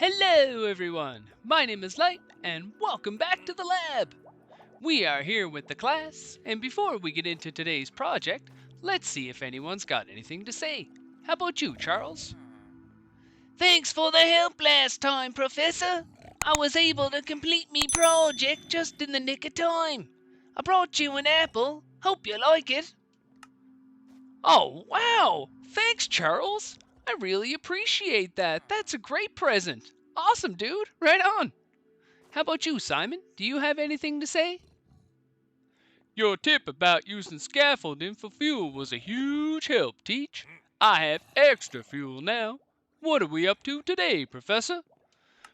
Hello everyone, my name is Light and welcome back to the lab. We are here with the class, and before we get into today's project, let's see if anyone's got anything to say. How about you, Charles? Thanks for the help last time, Professor. I was able to complete me project just in the nick of time. I brought you an apple. Hope you like it. Oh, wow! Thanks, Charles! I really appreciate that. That's a great present. Awesome, dude. Right on. How about you, Simon? Do you have anything to say? Your tip about using scaffolding for fuel was a huge help, Teach. I have extra fuel now. What are we up to today, Professor?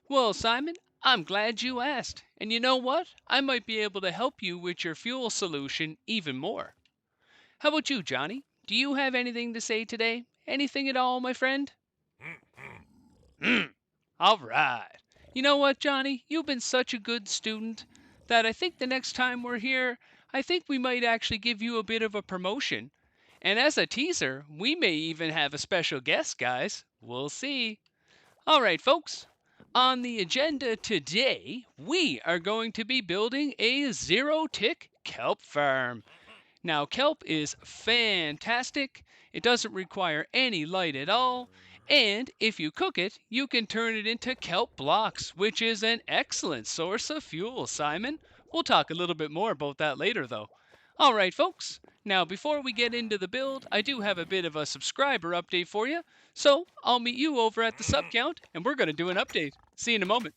Well, Simon, I'm glad you asked. And you know what? I might be able to help you with your fuel solution even more. How about you, Johnny? Do you have anything to say today? Anything at all, my friend? All right. You know what, Johnny? You've been such a good student that I think the next time we're here, I think we might actually give you a bit of a promotion. And as a teaser, we may even have a special guest, guys. We'll see. All right, folks. On the agenda today, we are going to be building a zero tick kelp farm. Now, kelp is fantastic. It doesn't require any light at all. And if you cook it, you can turn it into kelp blocks, which is an excellent source of fuel, Simon. We'll talk a little bit more about that later, though. All right, folks. Now, before we get into the build, I do have a bit of a subscriber update for you. So I'll meet you over at the sub count, and we're going to do an update. See you in a moment.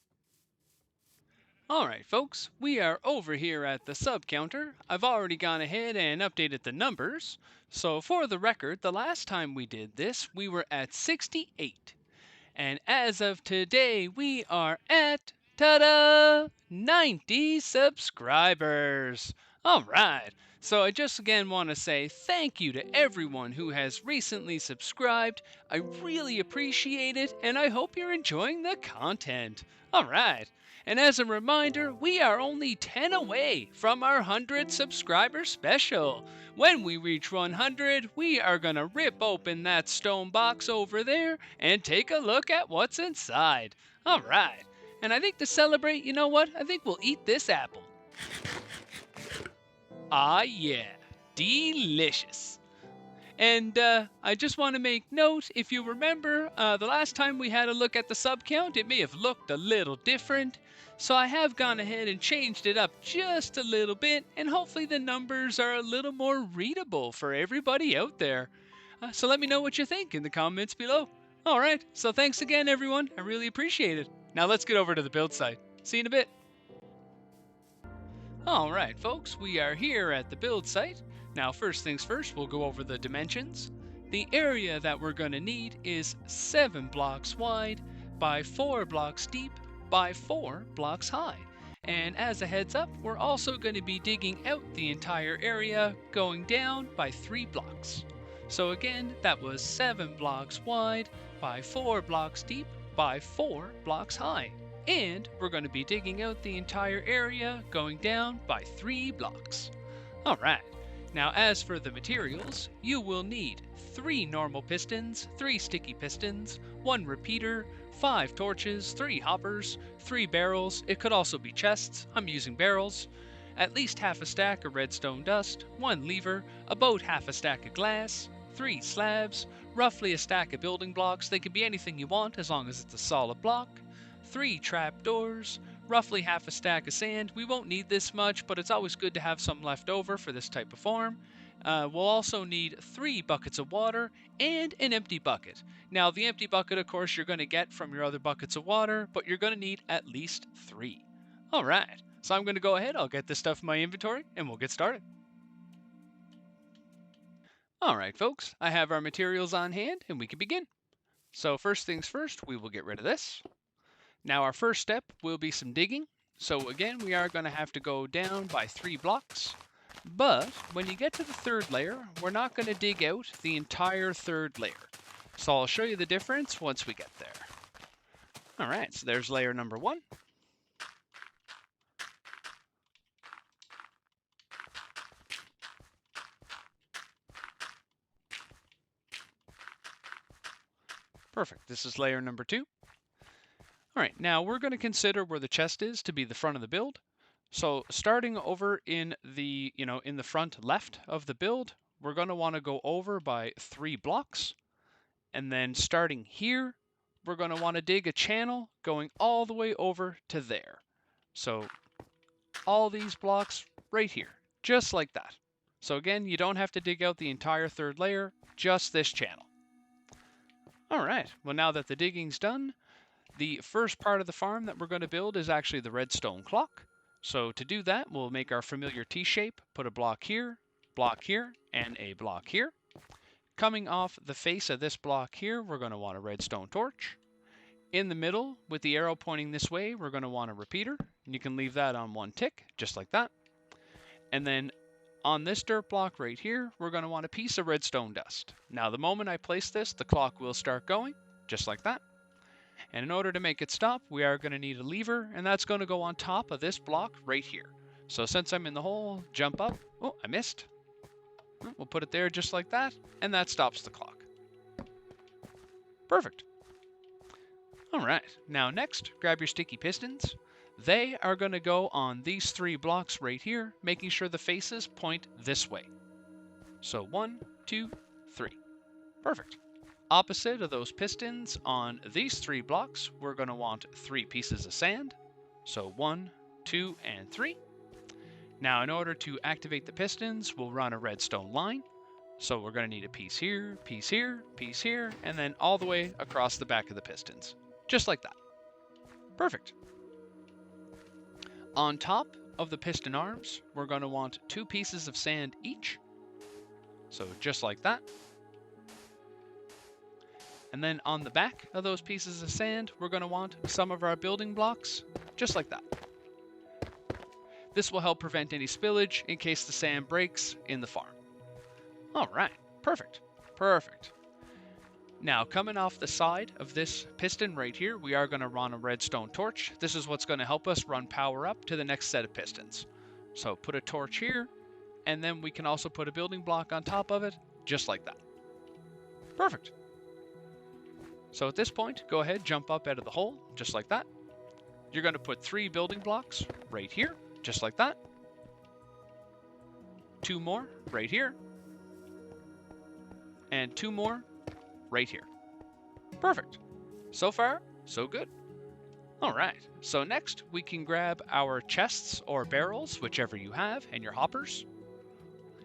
All right, folks, we are over here at the sub counter. I've already gone ahead and updated the numbers. So for the record, the last time we did this, we were at 68. And as of today, we are at, ta-da, 90 subscribers. All right. So I just again want to say thank you to everyone who has recently subscribed. I really appreciate it, and I hope you're enjoying the content. All right. And as a reminder, we are only 10 away from our 100 subscriber special. When we reach 100, we are going to rip open that stone box over there and take a look at what's inside. All right. And I think to celebrate, you know what? I think we'll eat this apple. Ah, yeah. Delicious. And I just want to make note, if you remember, the last time we had a look at the sub count, it may have looked a little different. So I have gone ahead and changed it up just a little bit, and hopefully the numbers are a little more readable for everybody out there. So let me know what you think in the comments below. All right, so thanks again, everyone. I really appreciate it. Now let's get over to the build site. See you in a bit. All right, folks, we are here at the build site. Now, first things first, we'll go over the dimensions. The area that we're going to need is 7 blocks wide by 4 blocks deep by 4 blocks high. And as a heads up, we're also going to be digging out the entire area, going down by 3 blocks. So again, that was 7 blocks wide by 4 blocks deep by 4 blocks high. And we're going to be digging out the entire area, going down by 3 blocks. Alright, now as for the materials, you will need 3 normal pistons, 3 sticky pistons, 1 repeater, 5 torches, 3 hoppers, 3 barrels, it could also be chests, I'm using barrels, at least half a stack of redstone dust, 1 lever, about half a stack of glass, 3 slabs, roughly a stack of building blocks, they can be anything you want as long as it's a solid block, 3 trapdoors, roughly half a stack of sand. We won't need this much, but it's always good to have some left over for this type of farm. We'll also need 3 buckets of water and an empty bucket. Now, the empty bucket, of course, you're going to get from your other buckets of water, but you're going to need at least 3. All right, so I'm going to go ahead, I'll get this stuff in my inventory, and we'll get started. All right, folks, I have our materials on hand, and we can begin. So first things first, we will get rid of this. Now our first step will be some digging. So again, we are going to have to go down by 3 blocks. But when you get to the third layer, we're not going to dig out the entire third layer. So I'll show you the difference once we get there. All right, so there's layer number 1. Perfect, this is layer number 2. All right, now we're going to consider where the chest is to be the front of the build. So starting over in the, in the front left of the build, we're going to want to go over by 3 blocks. And then starting here, we're going to want to dig a channel going all the way over to there. So all these blocks right here, just like that. So again, you don't have to dig out the entire 3rd layer, just this channel. All right, well now that the digging's done, the first part of the farm that we're going to build is actually the redstone clock. So to do that, we'll make our familiar T-shape, put a block here, and a block here. Coming off the face of this block here, we're going to want a redstone torch. In the middle, with the arrow pointing this way, we're going to want a repeater. And you can leave that on 1 tick, just like that. And then on this dirt block right here, we're going to want a piece of redstone dust. Now, the moment I place this, the clock will start going, just like that. And in order to make it stop, we are going to need a lever, and that's going to go on top of this block right here. So since I'm in the hole, jump up. Oh, I missed. We'll put it there just like that, and that stops the clock. Perfect. All right, now next, grab your sticky pistons. They are going to go on these 3 blocks right here, making sure the faces point this way. So 1, 2, 3. Perfect. Opposite of those pistons on these 3 blocks, we're going to want 3 pieces of sand. So 1, 2, and 3. Now in order to activate the pistons, we'll run a redstone line. So we're going to need a piece here, piece here, piece here, and then all the way across the back of the pistons. Just like that. Perfect. On top of the piston arms, we're going to want 2 pieces of sand each. So just like that. And then on the back of those pieces of sand, we're going to want some of our building blocks, just like that. This will help prevent any spillage in case the sand breaks in the farm. All right, perfect, perfect. Now, coming off the side of this piston right here, we are going to run a redstone torch. This is what's going to help us run power up to the next set of pistons. So put a torch here, and then we can also put a building block on top of it, just like that. Perfect. So at this point, go ahead, jump up out of the hole, just like that. You're going to put 3 building blocks right here, just like that. 2 more right here. And 2 more right here. Perfect. So far, so good. All right, so next we can grab our chests or barrels, whichever you have, and your hoppers.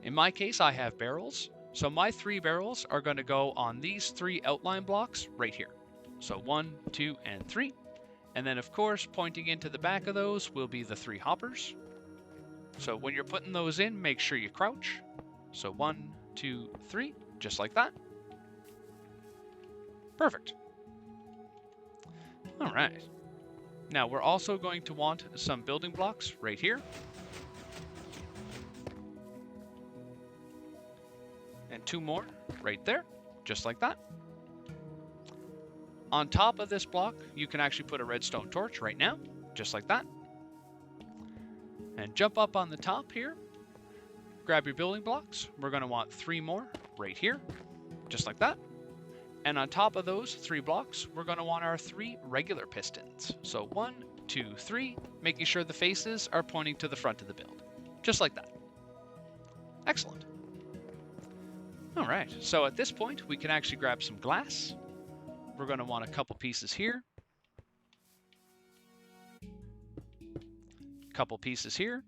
In my case, I have barrels. So my 3 barrels are going to go on these 3 outline blocks right here. So 1, 2, and 3. And then of course, pointing into the back of those will be the 3 hoppers. So when you're putting those in, make sure you crouch. So 1, 2, 3, just like that. Perfect. All right. Now we're also going to want some building blocks right here. And 2 more right there, just like that. On top of this block, you can actually put a redstone torch right now, just like that. And jump up on the top here. Grab your building blocks. We're going to want 3 more right here, just like that. And on top of those 3 blocks, we're going to want our 3 regular pistons. So 1, 2, 3, making sure the faces are pointing to the front of the build, just like that. Excellent. All right, so at this point, we can actually grab some glass. We're going to want a couple pieces here. Couple pieces here.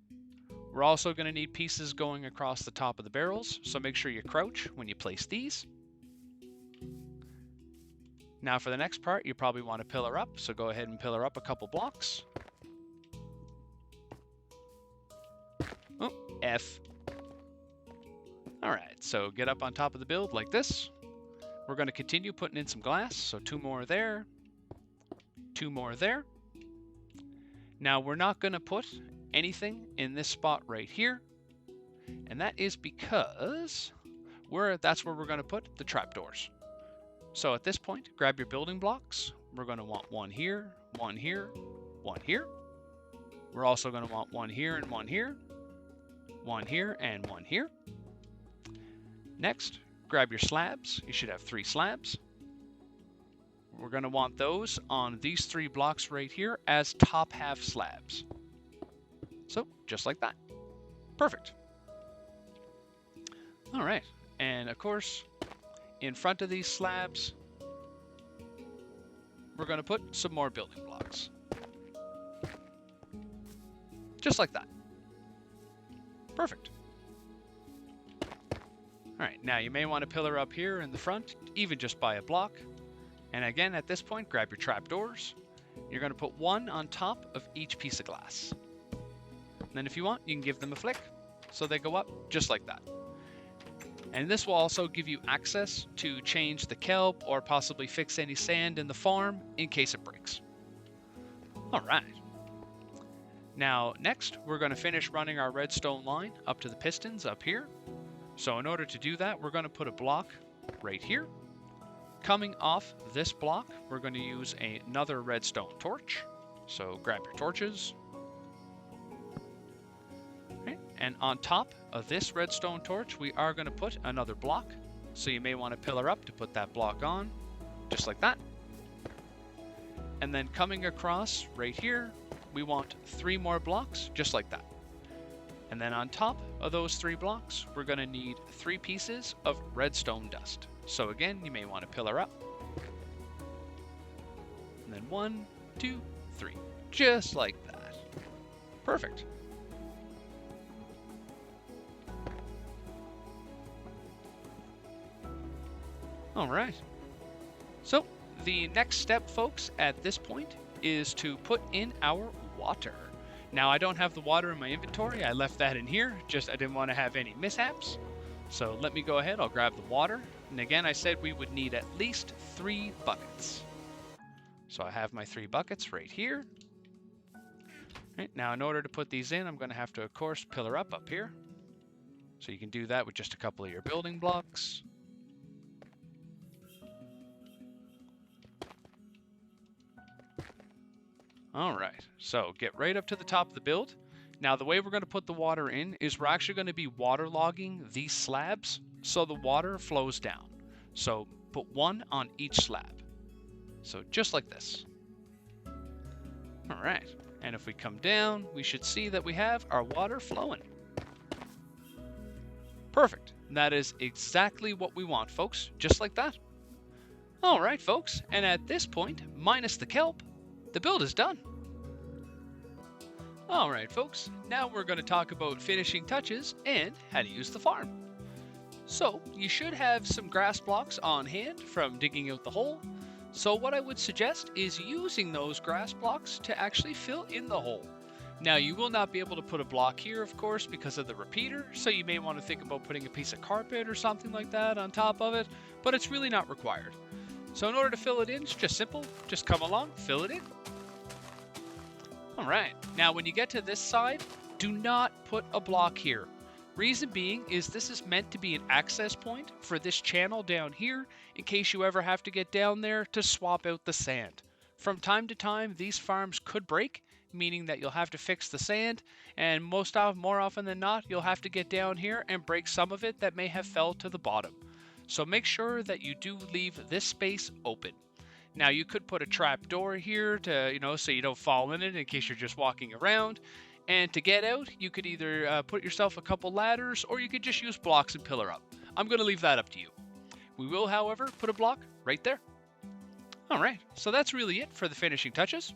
We're also going to need pieces going across the top of the barrels, so make sure you crouch when you place these. Now for the next part, you probably want to pillar up, so go ahead and pillar up a couple blocks. Oh, F. All right, so get up on top of the build like this. We're going to continue putting in some glass, so 2 more there, 2 more there. Now we're not going to put anything in this spot right here, and that is because that's where we're going to put the trapdoors. So at this point, grab your building blocks. We're going to want 1 here, 1 here, 1 here. We're also going to want 1 here and 1 here, 1 here and 1 here. Next, grab your slabs. You should have 3 slabs. We're going to want those on these 3 blocks right here as top half slabs. So just like that. Perfect. All right. And of course, in front of these slabs, we're going to put some more building blocks. Just like that. Perfect. All right, now you may want to pillar up here in the front, even just by a block. And again, at this point, grab your trapdoors. You're going to put 1 on top of each piece of glass. And then if you want, you can give them a flick so they go up just like that. And this will also give you access to change the kelp or possibly fix any sand in the farm in case it breaks. All right. Now, next, we're going to finish running our redstone line up to the pistons up here. So in order to do that, we're going to put a block right here. Coming off this block, we're going to use another redstone torch. So grab your torches. Okay. And on top of this redstone torch, we are going to put another block. So you may want to pillar up to put that block on, just like that. And then coming across right here, we want 3 more blocks, just like that. And then on top of those 3 blocks, we're going to need 3 pieces of redstone dust. So again, you may want to pillar up. And then 1, 2, 3, just like that. Perfect. All right. So the next step, folks, at this point is to put in our water. Now, I don't have the water in my inventory. I left that in here. Just I didn't want to have any mishaps. So let me go ahead. I'll grab the water. And again, I said we would need at least 3 buckets. So I have my 3 buckets right here. Right, now, in order to put these in, I'm going to have to, of course, pillar up here. So you can do that with just a couple of your building blocks. All right, so get right up to the top of the build. Now, the way we're going to put the water in is we're actually going to be waterlogging these slabs so the water flows down. So put 1 on each slab. So just like this. All right, and if we come down, we should see that we have our water flowing. Perfect. And that is exactly what we want, folks, just like that. All right, folks, and at this point, minus the kelp, the build is done. All right, folks, now we're going to talk about finishing touches and how to use the farm. So you should have some grass blocks on hand from digging out the hole. So what I would suggest is using those grass blocks to actually fill in the hole. Now, you will not be able to put a block here, of course, because of the repeater. So you may want to think about putting a piece of carpet or something like that on top of it, but it's really not required. So in order to fill it in, it's just simple. Just come along, fill it in. All right, now when you get to this side, do not put a block here. Reason being is this is meant to be an access point for this channel down here in case you ever have to get down there to swap out the sand. From time to time, these farms could break, meaning that you'll have to fix the sand, and more often than not, you'll have to get down here and break some of it that may have fell to the bottom. So make sure that you do leave this space open. Now, you could put a trap door here to, so you don't fall in it in case you're just walking around. And to get out, you could either put yourself a couple ladders or you could just use blocks and pillar up. I'm going to leave that up to you. We will, however, put a block right there. All right, so that's really it for the finishing touches.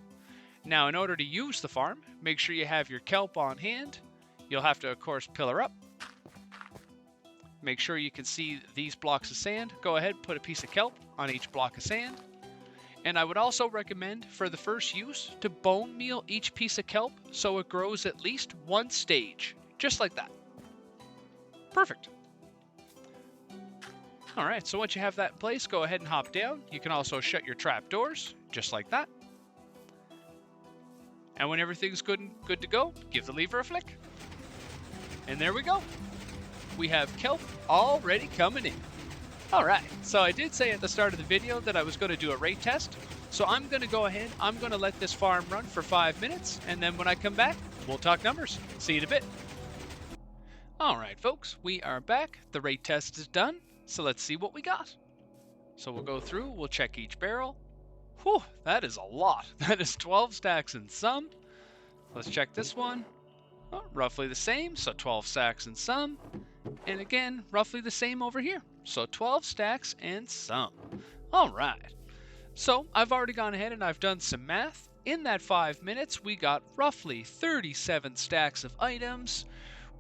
Now, in order to use the farm, make sure you have your kelp on hand. You'll have to, of course, pillar up. Make sure you can see these blocks of sand. Go ahead, put a piece of kelp on each block of sand. And I would also recommend for the first use to bone meal each piece of kelp so it grows at least 1 stage, just like that. Perfect. All right, so once you have that in place, go ahead and hop down. You can also shut your trap doors, just like that. And when everything's good to go, give the lever a flick. And there we go. We have kelp already coming in. All right, so I did say at the start of the video that I was going to do a rate test. So I'm going to go ahead, I'm going to let this farm run for 5 minutes, and then when I come back, we'll talk numbers. See you in a bit. All right, folks, we are back. The rate test is done, so let's see what we got. So we'll go through, we'll check each barrel. Whew, that is a lot. That is 12 stacks and some. Let's check this one. Oh, roughly the same, so 12 stacks and some. And again, roughly the same over here. So 12 stacks and some. All right. So I've already gone ahead and I've done some math. In that 5 minutes, we got roughly 37 stacks of items,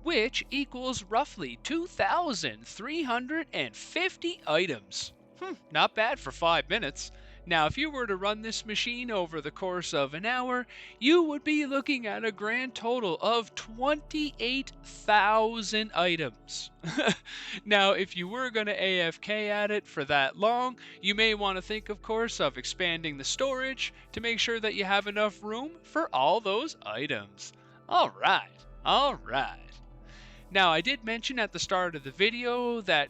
which equals roughly 2,350 items. Not bad for 5 minutes. Now, if you were to run this machine over the course of an hour, you would be looking at a grand total of 28,000 items. Now, if you were going to AFK at it for that long, you may want to think, of course, of expanding the storage to make sure that you have enough room for all those items. All right, all right. Now, I did mention at the start of the video that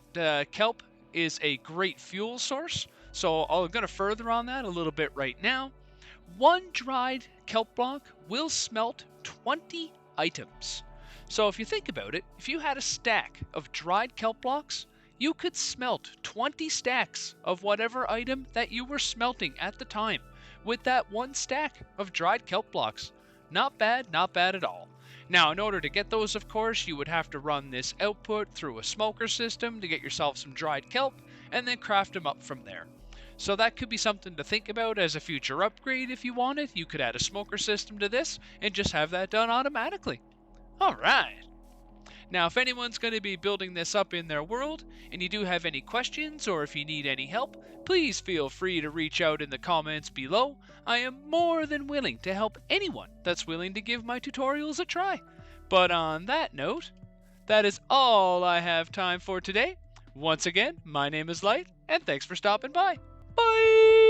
kelp is a great fuel source, so I'm going to further on that a little bit right now. One dried kelp block will smelt 20 items. So if you think about it, if you had a stack of dried kelp blocks, you could smelt 20 stacks of whatever item that you were smelting at the time with that one stack of dried kelp blocks. Not bad at all. Now, in order to get those, of course, you would have to run this output through a smoker system to get yourself some dried kelp, and then craft them up from there. So that could be something to think about as a future upgrade if you wanted. You could add a smoker system to this and just have that done automatically. Alright. Now, if anyone's going to be building this up in their world, and you do have any questions or if you need any help, please feel free to reach out in the comments below. I am more than willing to help anyone that's willing to give my tutorials a try. But on that note, that is all I have time for today. Once again, my name is Light, and thanks for stopping by. Bye!